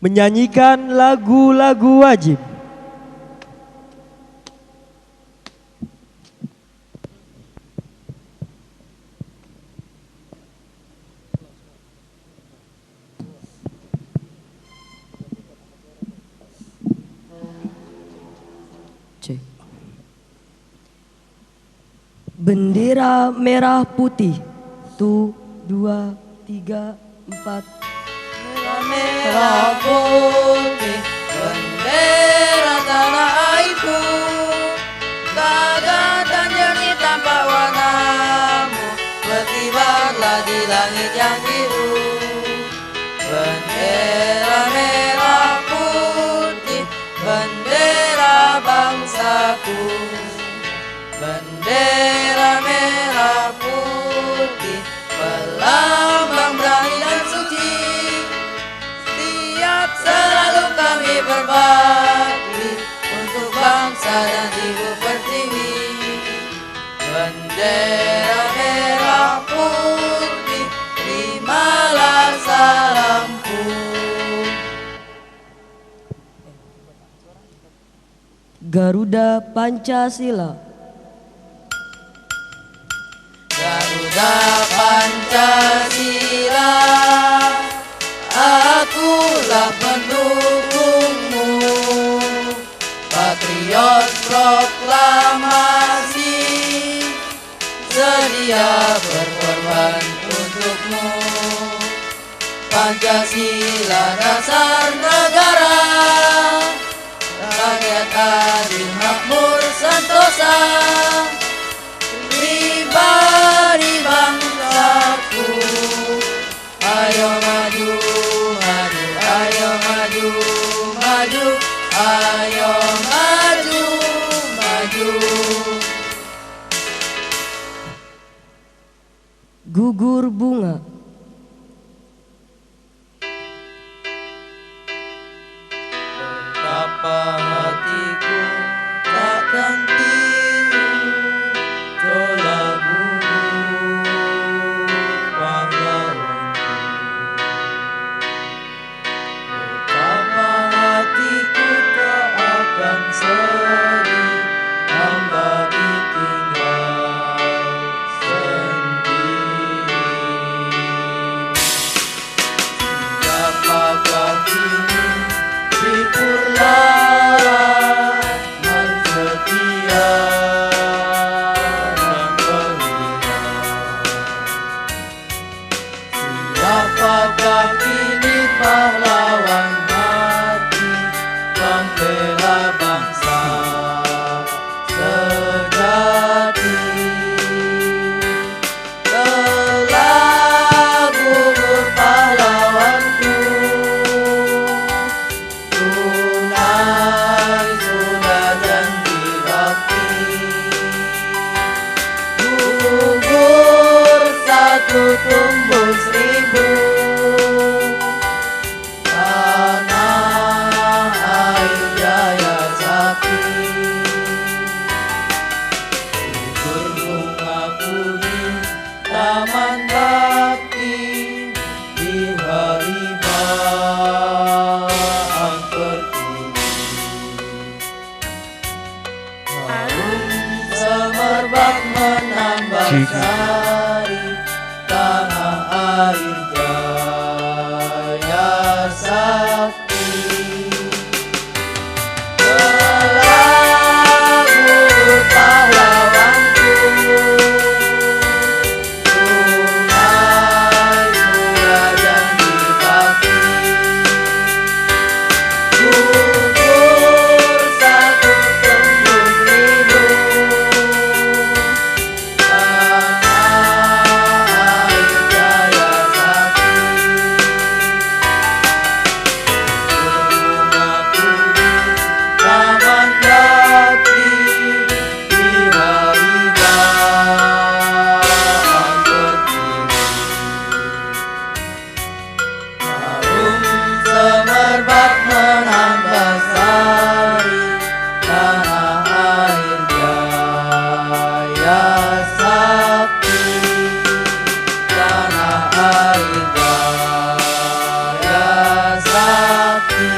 Menyanyikan lagu-lagu wajib. Cek. Bendera merah putih. 1, 2, 3, 4. Merah putih, bendera tanah airku, gagah dan jernih tanpa warnamu, berkibarlah di langit yang biru. Bendera merah putih, bendera bangsaku. Bendera merah putih, pelambang berani dan suci. Selalu kami berbakti untuk bangsa dan ibu pertiwi. Bendera merah putih, terimalah salamku. Garuda Pancasila. Garuda Pancasila, akulah pendukungmu, patriot proklamasi, sedia berkorban untukmu. Pancasila dasar negara, rakyat adil makmur sentosa, pribadi bangsaku. Ayo maju, maju, ayo maju, maju, ayo maju, maju. Gugur bunga. Betapa hati Sari, tanah air jaya sakti. Melagu pahlawanku, tunai surah janji bakti. Gugur satu tembus rindu, tanah air jaya sakti. Rumahku di taman bakti, di hari bang berdiri. Harum semerbak menambah sari, tanah air jaya sakti. Tanah air jaya sakti.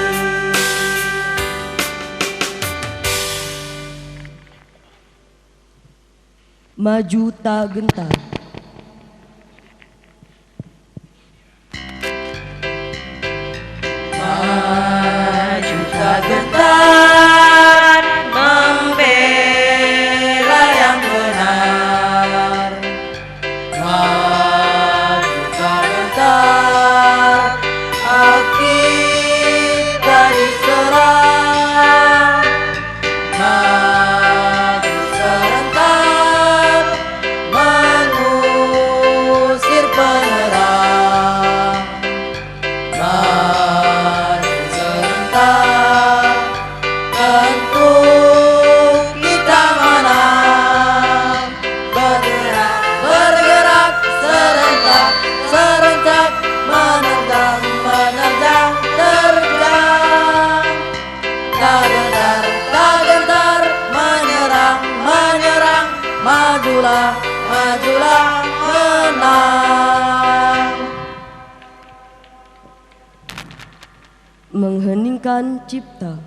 Maju tak gentar. Maju tak gentar, membela yang benar. Maju tak gentar, kita diserang. Maju serentak, mengusir penyerang. Maju serentak, tentu kita menang. Bergerak, bergerak, serentak, serentak, menerjang, menerjang, terjang. Tak gentar, tak gentar, menyerang, menyerang, majulah, majulah, menang. Mengheningkan cipta.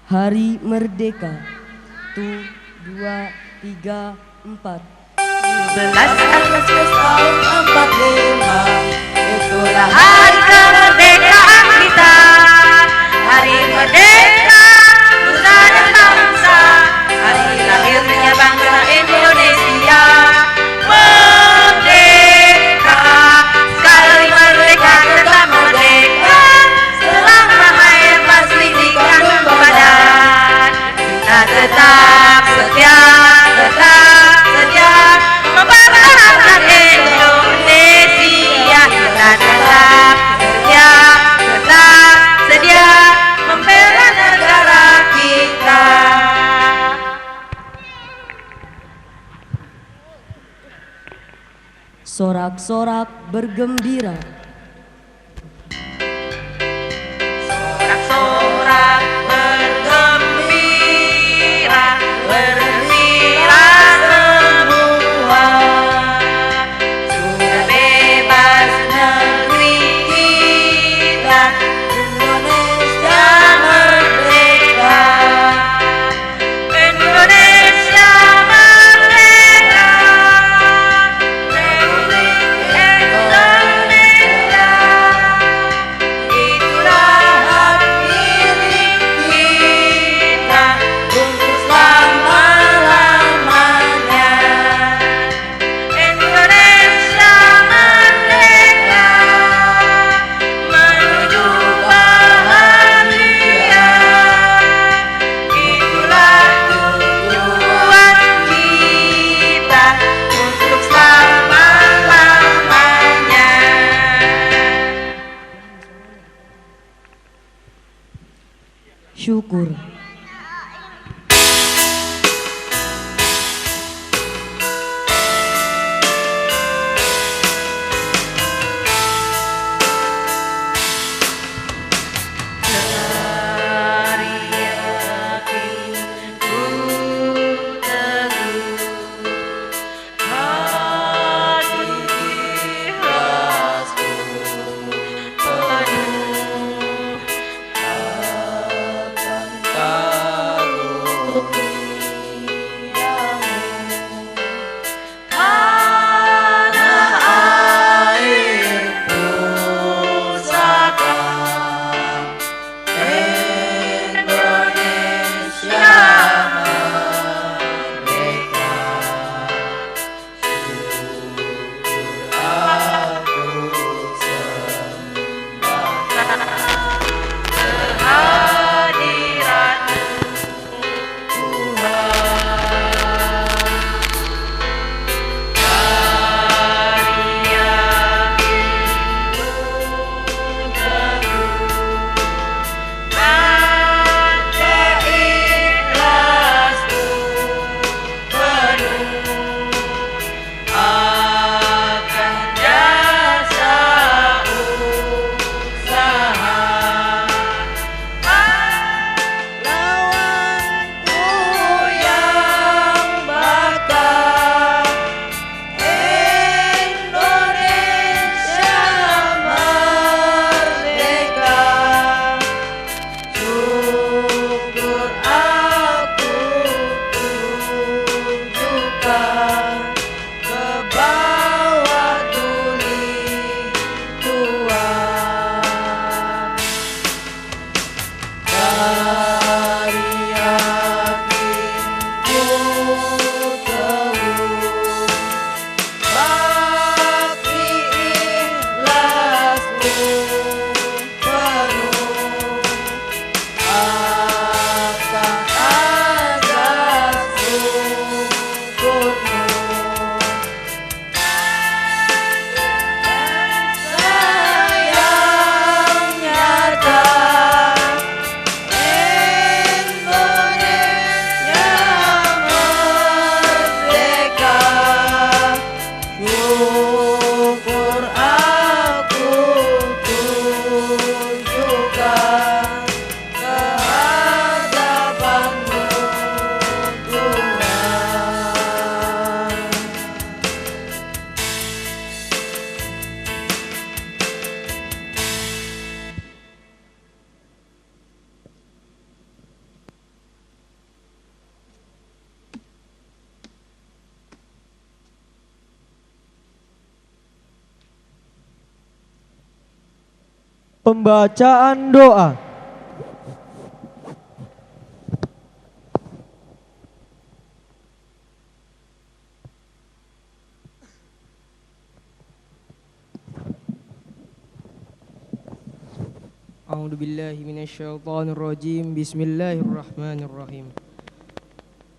Hari Merdeka. 1, 2, 3, 4. 17 Agustus tahun 45, itulah hari kemerdekaan kita. Hari merdeka, nusa dan bangsa, hari lahirnya bangsa Indonesia. Merdeka, sekali merdeka tetap merdeka. Selama hayat pasti dikandung badan, kita tetap setia, tetap setia mempertahankan Indonesia. Kita tetap setia, tetap setia membela negara. sorak-sorak bergembira. Sorak-sorak bergembira, bergembira semua. Sudah bebas negeri kita, Indonesia merdeka. Indonesia merdeka, Republik Indonesia. Itulah hak milik kita untuk selama-lamanya. Indonesia merdeka, menuju bahagia. Itulah tujuan kita untuk selama-lamanya. Syukur. Pembacaan doa. A'udzu billahi minasyaitonir rajim. Bismillahirrahmanirrahim.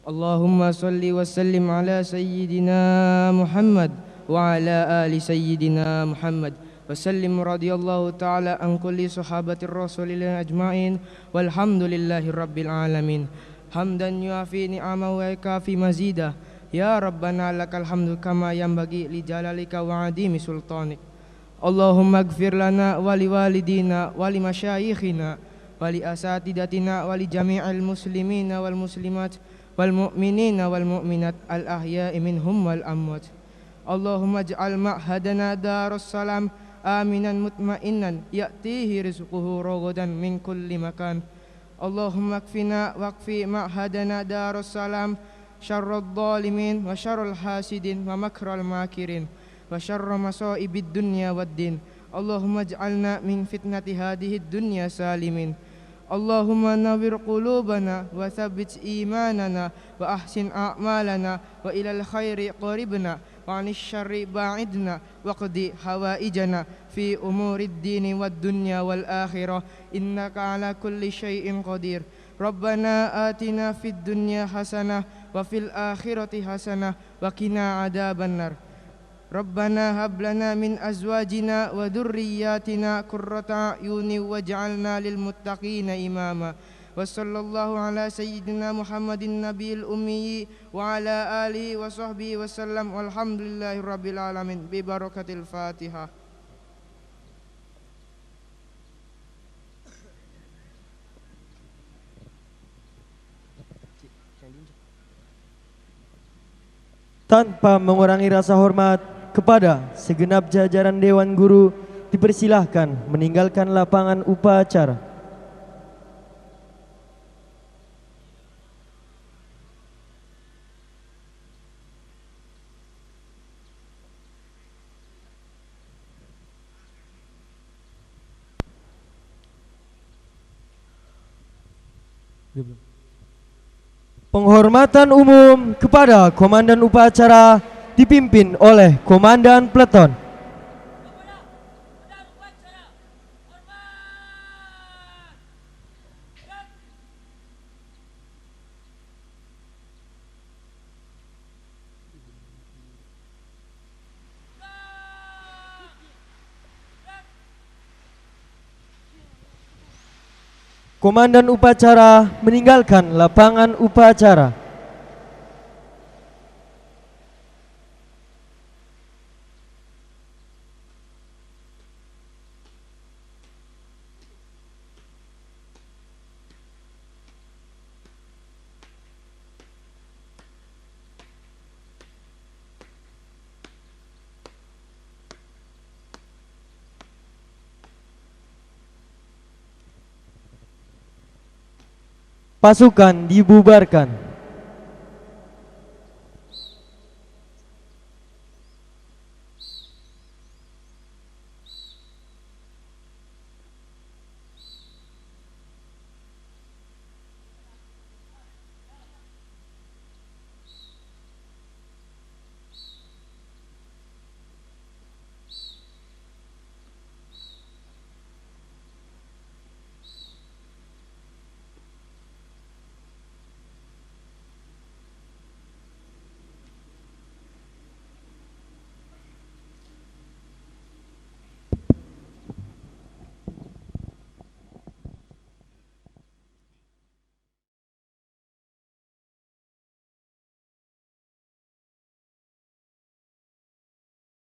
Allahumma shalli wa sallim ala sayyidina Muhammad wa ala ali sayyidina Muhammad. Wasallim radhiyallahu ta'ala an kulli sahabatir rasulillah ajma'in walhamdulillahi rabbil alamin. Hamdan yuafi ni'amahu wa kafi mazidah. Ya Rabbana lakal hamdu kama yanbaghi li jalalika wa adimi sultanik. Allahumma ighfir lana wa liwalidina wa li masyayikhina wa li asatidatina wa li jami'il muslimina wal muslimat wal mu'minina wal mu'minat al ahya'i minhum wal amwat. Allahumma ij'al ma'hadana darus salam aminan mutmainan ya'tihi rizquhu ragadan min kulli makan. Allahumma kfina waqfi ma'hadana darus salam syarrad dhalimin wa syarrul hasidin wa makral makirin wa syarra masaibid dunya wad din. Allahumma ij'alna min fitnati hadhihi dunya salimin. Allahumma nawwir qulubana wa thabbit imanana wa ahsin a'malana wa ilal khairi qaribna wa 'anil syarri ba'idna wa qdi hawaijana fi umurid dini wad dunya wal akhirah innaka ala kulli syai'in qadir. Rabbana atina fid dunya hasanah wa fil akhirati hasanah wa qina adzabannar. Rabbana hab lana min azwajina wa dhurriyyatina qurrata a'yuni waj'alna lil muttaqina imama. Wa sallallahu ala sayyidina Muhammadin nabiyil ummi wa ala alihi wa sahbihi wa sallam walhamdulillahi rabbil alamin bi barakatil Fatihah. Tanpa mengurangi rasa hormat kepada segenap jajaran Dewan Guru, dipersilahkan meninggalkan lapangan upacara. Penghormatan umum kepada Komandan Upacara dipimpin oleh Komandan Peleton. Komandan Upacara meninggalkan lapangan upacara. Pasukan dibubarkan.